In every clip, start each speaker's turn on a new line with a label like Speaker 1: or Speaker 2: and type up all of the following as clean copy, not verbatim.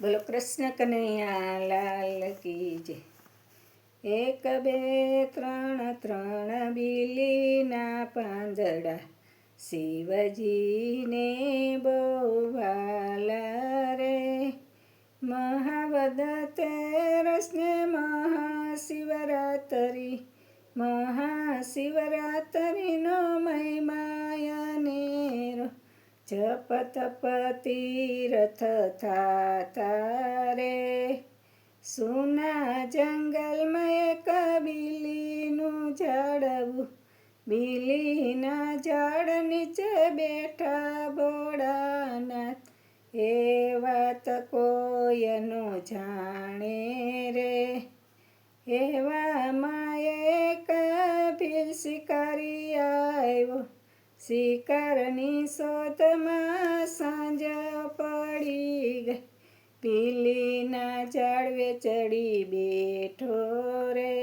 Speaker 1: બોલો કૃષ્ણ કનૈયા લાલ કી જય। એક બે ત્રણ ત્રણ બિલીના પાંદડા શિવજીને બહુ વાલા રે। મહાવદ તેરસને મહાશિવરાત્રિનો મહિમા અનેરો। જપ તપ તીરથ થાતા રે। સુના જંગલમાં એક બિલીનું ઝાડવું, બિલીના ઝાડ નીચે બેઠા ભોળાનાથ। એ વાત કોઈ ન જાણે રે। એવામાં એક ભીલ શિકારી આવ્યો, શિકારની શોધમાં સાંજ પડી ગઈ। બિલીના ઝાડવે ચડી બેઠો રે।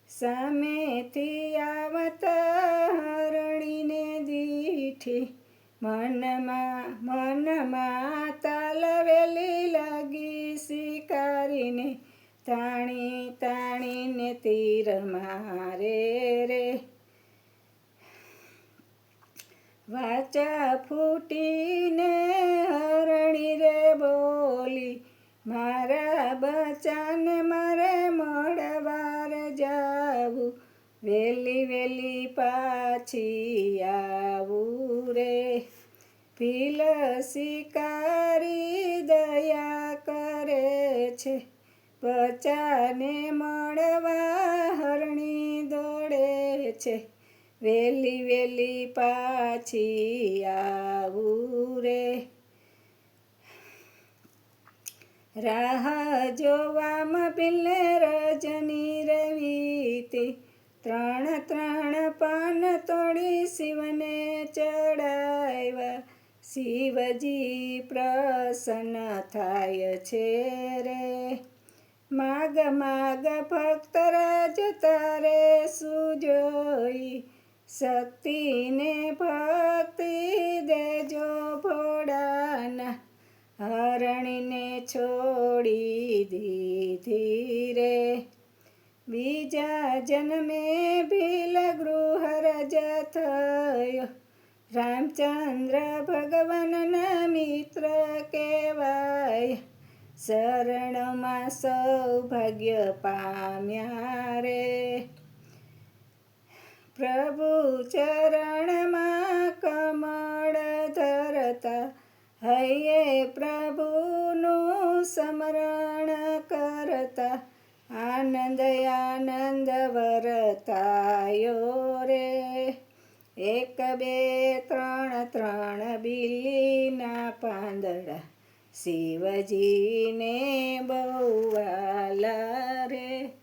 Speaker 1: સામેથી આવત હરણીને દીઠી, મનમાં તાલવેલી લાગી શિકારીને। તાણીને તીર મારે રે। વાચા ફૂટીને હરણી રે બોલી, મારા બચ્ચાને મારે મળવા જાવું, વેલી પાછી આવું રે। ભીલ શિકારી દયા કરે છે, બચ્ચાને મળવા હરણી દોડે છે, વેલી પાછી આવું રે। રાહ જોવામાં ભીલને રજની રવીતી, ત્રણ પાન તોડી શિવને ચડાવ્યા। શિવજી પ્રસન્ન થાય છે રે। માગ ભક્ત રાજ તારે સુજોઈ, શક્તિને ભક્તિ દેજો ભોળાના। હરણીને છોડી દીધી રે। બીજા જન્મે ભીલ ગૃહરાજ થયો, રામચંદ્ર ભગવાનના મિત્ર કહેવાય। શરણમાં સૌભાગ્ય પામ્યા રે। પ્રભુ ચરણમાં કમળ ધરતા, હૈયે પ્રભુનું સ્મરણ કરતા, આનંદ વર્તાયો રે। એક બે ત્રણ બિલીના પાંદડા શિવજીને બહુ વાલા રે।